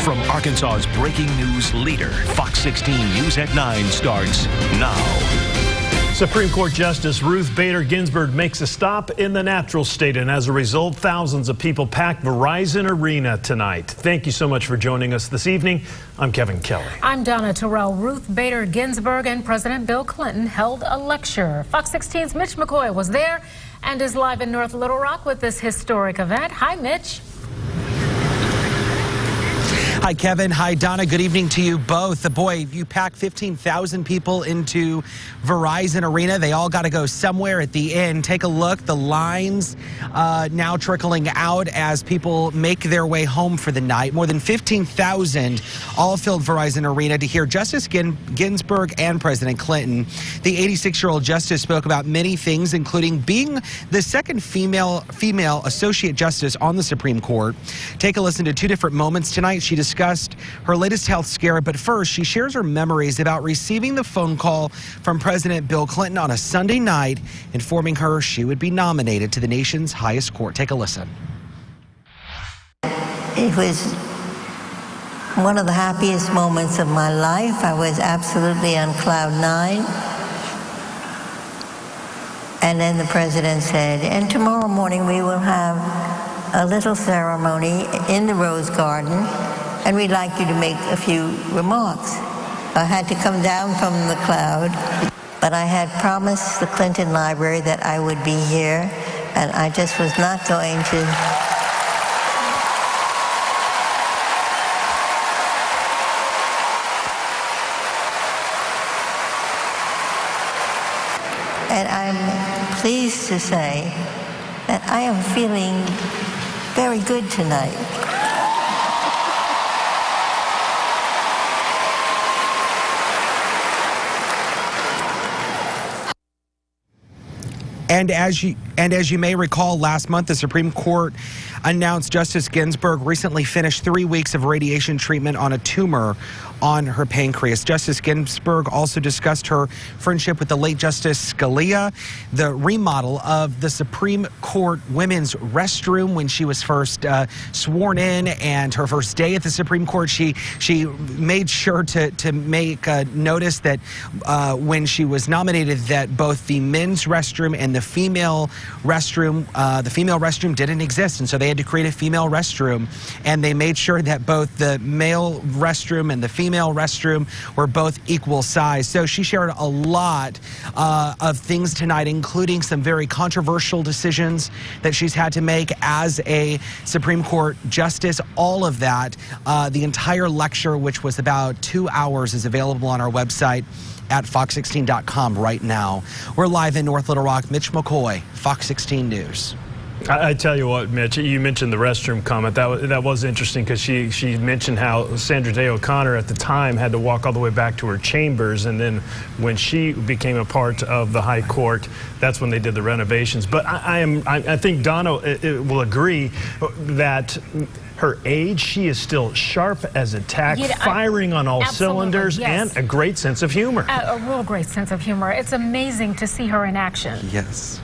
From Arkansas's breaking news leader, Fox 16 News at 9 starts now. Supreme Court Justice Ruth Bader Ginsburg makes a stop in the natural state, and as a result, thousands of people packed Verizon Arena tonight. Thank you so much for joining us this evening. I'm Kevin Kelly. I'm Donna Terrell. Ruth Bader Ginsburg and President Bill Clinton held a lecture. Fox 16's Mitch McCoy was there and is live in North Little Rock with this historic event. Hi, Mitch. Hi, Kevin. Hi, Donna. Good evening to you both. Boy, you packed 15,000 people into Verizon Arena. They all got to go somewhere at the end. Take a look. The lines now trickling out as people make their way home for the night. More than 15,000 all filled Verizon Arena to hear Justice Ginsburg and President Clinton. The 86-year-old justice spoke about many things, including being the second female associate justice on the Supreme Court. Take a listen to two different moments tonight. She discussed her latest health scare, but first she shares her memories about receiving the phone call from President Bill Clinton on a Sunday night informing her she would be nominated to the nation's highest court. Take a listen. It was one of the happiest moments of my life. I was absolutely on cloud nine. And then the president said, and tomorrow morning we will have a little ceremony in the Rose Garden, and we'd like you to make a few remarks. I had to come down from the cloud, but I had promised the Clinton Library that I would be here, and I just was not going to. And I'm pleased to say that I am feeling very good tonight. And as you may recall, last month the Supreme Court announced Justice Ginsburg recently finished 3 weeks of radiation treatment on a tumor on her pancreas. Justice Ginsburg also discussed her friendship with the late Justice Scalia, the remodel of the Supreme Court women's restroom when she was first sworn in, and her first day at the Supreme Court. She made sure to make notice that when she was nominated that both the men's restroom and the female restroom didn't exist, and so they had to create a female restroom, and they made sure that both the male restroom and the female restroom were both equal size. So she shared a lot of things tonight, including some very controversial decisions that she's had to make as a Supreme Court justice. All of that, the entire lecture, which was about 2 hours, is available on our website at fox16.com right now. We're live in North Little Rock. Mitch McCoy, Fox 16 News. I tell you what, Mitch, you mentioned the restroom comment. That was interesting because she mentioned how Sandra Day O'Connor at the time had to walk all the way back to her chambers, and then when she became a part of the High Court, that's when they did the renovations. But I think Donna will agree that her age, she is still sharp as a tack, firing on all cylinders, yes, and a great sense of humor. A real great sense of humor. It's amazing to see her in action. Yes.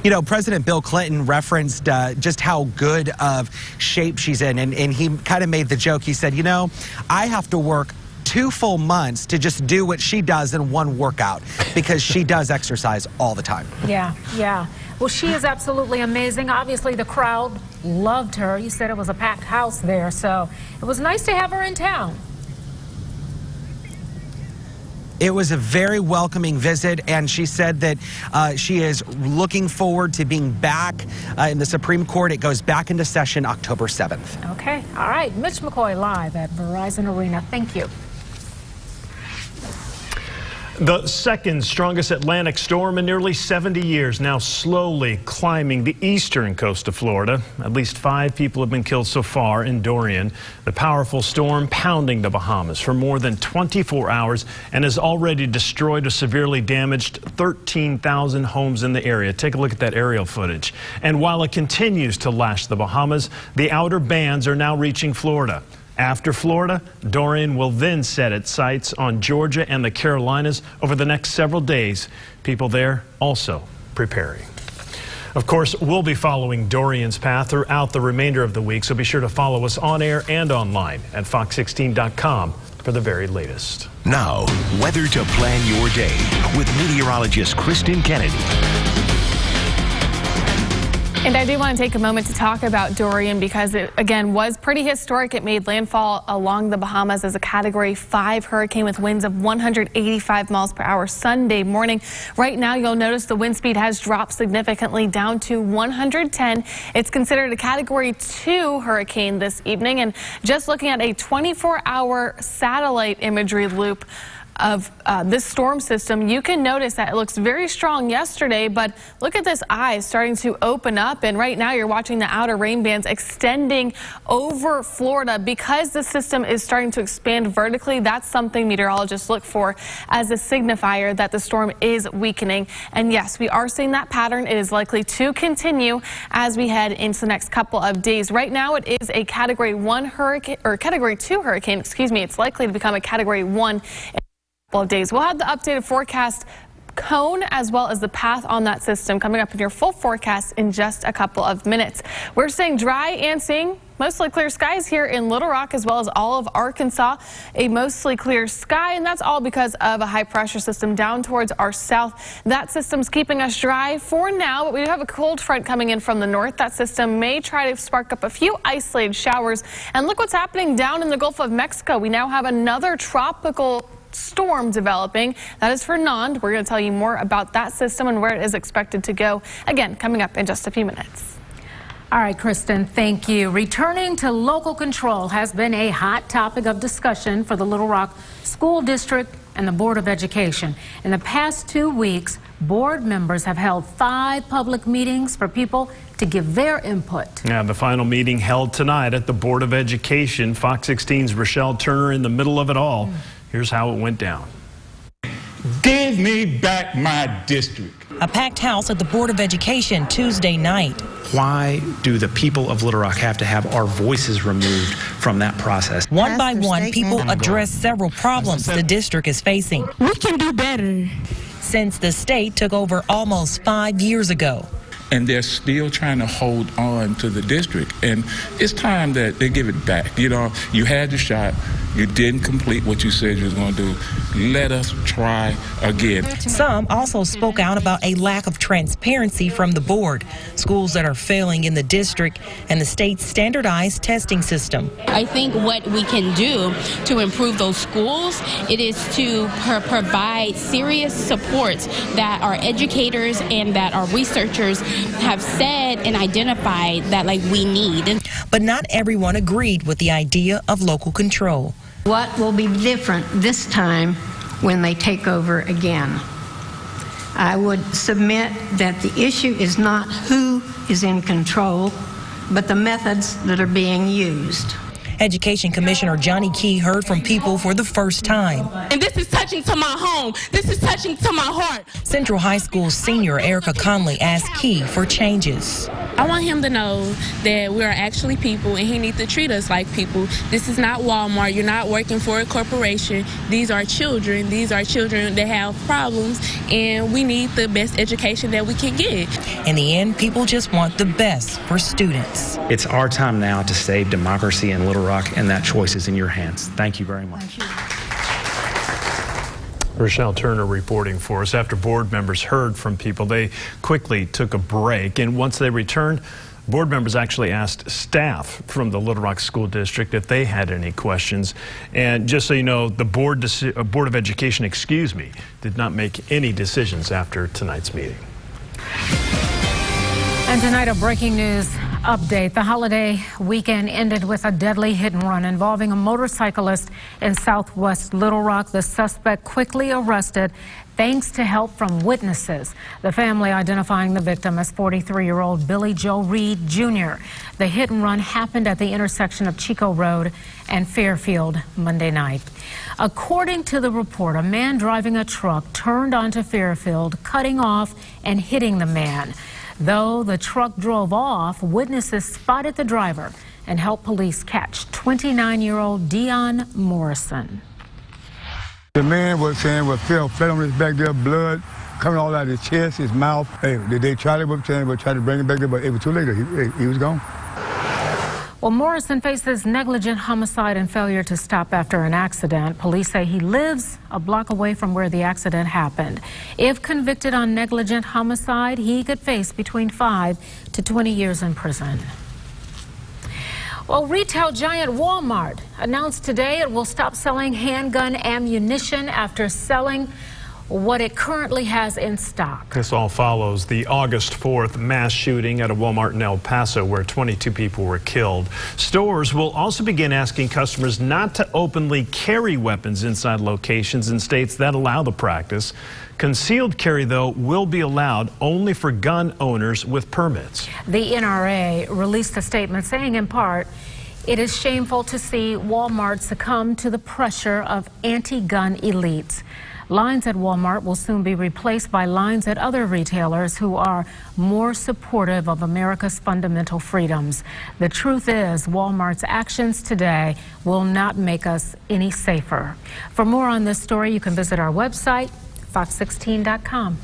You know, President Bill Clinton referenced just how good of shape she's in, and he kind of made the joke. He said, you know, I have to work 2 full months to just do what she does in one workout because she does exercise all the time. Yeah, yeah. Well, she is absolutely amazing. Obviously, the crowd loved her. You said it was a packed house there, so it was nice to have her in town. It was a very welcoming visit, and she said that she is looking forward to being back in the Supreme Court. It goes back into session October 7th. Okay. All right. Mitch McCoy live at Verizon Arena. Thank you. The second strongest Atlantic storm in nearly 70 years, now slowly climbing the eastern coast of Florida. At least 5 people have been killed so far in Dorian. The powerful storm pounding the Bahamas for more than 24 hours and has already destroyed or severely damaged 13,000 homes in the area. Take a look at that aerial footage. And while it continues to lash the Bahamas, the outer bands are now reaching Florida. After Florida, Dorian will then set its sights on Georgia and the Carolinas over the next several days. People there also preparing. Of course, we'll be following Dorian's path throughout the remainder of the week, so be sure to follow us on air and online at fox16.com for the very latest. Now, weather to plan your day with meteorologist Kristen Kennedy. And I do want to take a moment to talk about Dorian because it, again, was pretty historic. It made landfall along the Bahamas as a Category 5 hurricane with winds of 185 miles per hour Sunday morning. Right now, you'll notice the wind speed has dropped significantly down to 110. It's considered a Category 2 hurricane this evening. And just looking at a 24-hour satellite imagery loop of this storm system, you can notice that it looks very strong yesterday, but look at this eye starting to open up, and right now you're watching the outer rain bands extending over Florida. Because the system is starting to expand vertically, that's something meteorologists look for as a signifier that the storm is weakening. And yes, we are seeing that pattern. It is likely to continue as we head into the next couple of days. Right now it is a Category 1 hurricane, or Category 2 hurricane, excuse me. It's likely to become a Category 1 of days. We'll have the updated forecast cone as well as the path on that system coming up in your full forecast in just a couple of minutes. We're staying dry and seeing mostly clear skies here in Little Rock as well as all of Arkansas. A mostly clear sky, and that's all because of a high pressure system down towards our south. That system's keeping us dry for now, but we do have a cold front coming in from the north. That system may try to spark up a few isolated showers. And look what's happening down in the Gulf of Mexico. We now have another tropical storm developing. That is for Nand. We're going to tell you more about that system and where it is expected to go. Again, coming up in just a few minutes. All right, Kristen, thank you. Returning to local control has been a hot topic of discussion for the Little Rock School District and the Board of Education. In the past 2 weeks, board members have held 5 public meetings for people to give their input. Yeah, the final meeting held tonight at the Board of Education. Fox 16's Rochelle Turner in the middle of it all. Here's how it went down. Give me back my district. A packed house at the Board of Education Tuesday night. Why do the people of Little Rock have to have our voices removed from that process? One by one, people address several problems the district is facing. We can do better. Since the state took over almost 5 years ago. And they're still trying to hold on to the district. And it's time that they give it back. You know, you had the shot. You didn't complete what you said you was going to do. Let us try again. Some also spoke out about a lack of transparency from the board, schools that are failing in the district, and the state's standardized testing system. I think what we can do to improve those schools, it is to provide serious supports that our educators and that our researchers have said and identified that we need. But not everyone agreed with the idea of local control. What will be different this time when they take over again? I would submit that the issue is not who is in control, but the methods that are being used. Education Commissioner Johnny Key heard from people for the first time. And this is touching to my home. This is touching to my heart. Central High School senior Erica Conley asked Key for changes. I want him to know that we are actually people and he needs to treat us like people. This is not Walmart. You're not working for a corporation. These are children. These are children that have problems, and we need the best education that we can get. In the end, people just want the best for students. It's our time now to save democracy in Little Rock, and that choice is in your hands. Thank you very much. Rochelle Turner reporting for us. After board members heard from people, they quickly took a break, and once they returned, board members actually asked staff from the Little Rock School District if they had any questions. And just so you know, the Board of Education, did not make any decisions after tonight's meeting. And tonight, a breaking news update. The holiday weekend ended with a deadly hit and run involving a motorcyclist in southwest Little Rock. The suspect quickly arrested thanks to help from witnesses. The family identifying the victim as 43-year-old Billy Joe Reed Jr. The hit and run happened at the intersection of Chico Road and Fairfield Monday night. According to the report, a man driving a truck turned onto Fairfield, cutting off and hitting the man. Though the truck drove off, witnesses spotted the driver and helped police catch 29-year-old Dion Morrison. The man was saying was fell flat on his back there, blood coming all out of his chest, his mouth. Hey, they tried to whip him, but tried to bring him back there, but it was too late. He was gone. Well, Morrison faces negligent homicide and failure to stop after an accident. Police say he lives a block away from where the accident happened. If convicted on negligent homicide, he could face between 5 to 20 years in prison. Well, retail giant Walmart announced today it will stop selling handgun ammunition after selling what it currently has in stock. This all follows the August 4th mass shooting at a Walmart in El Paso where 22 people were killed. Stores will also begin asking customers not to openly carry weapons inside locations in states that allow the practice. Concealed carry, though, will be allowed only for gun owners with permits. The NRA released a statement saying, in part, it is shameful to see Walmart succumb to the pressure of anti-gun elites. Lines at Walmart will soon be replaced by lines at other retailers who are more supportive of America's fundamental freedoms. The truth is, Walmart's actions today will not make us any safer. For more on this story, you can visit our website, FOX16.com.